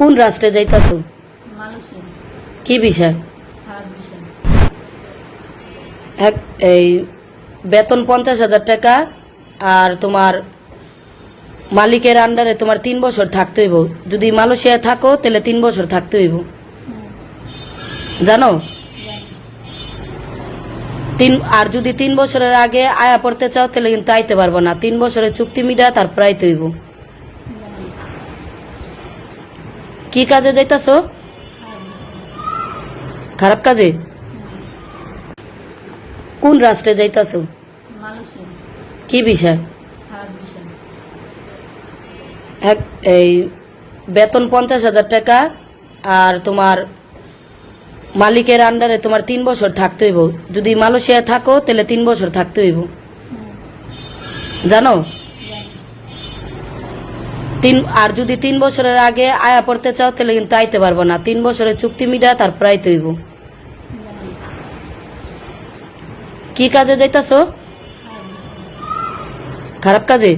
কোন রাষ্ট্রে যাইতাছো? মালয়েশিয়া। কি বিষয়? খারাপ বিষয়। এই বেতন 50,000 টাকা, আর তোমার মালিকের আন্ডারে তোমার 3 বছর থাকতে হইব। যদি মালয়েশিয়ায় থাকো তাহলে 3 বছর থাকতে হইব, জানো? আর যদি 3 বছরের আগে আয়া পড়তে চাও তাহলে কিন্তু আইতে পারবো না। 3 বছরের চুক্তি মিটা তারপর আইতে হইব। কি কাজে যাইতাছো? খারাপ কাজে? কোন রাষ্ট্রে যাইতাছো? মালয়েশিয়া। কি বিষয়? খারাপ বিষয়। এই বেতন 50,000 টাকা, আর তোমার মালিকের আন্ডারে তোমার 3 বছর থাকতে হইব। যদি মালয়েশিয়ায় থাকো তাহলে 3 বছর থাকতে হইব, জানো? আর যদি 3 বছরের আগে আয়া পড়তে চাও তাহলে কিন্তু আইতে পারবো না। 3 বছরের চুক্তি মিটা তারপর আইতে হইব। কি কাজে যাইতাছো? খারাপ বিষয়। খারাপ কাজে?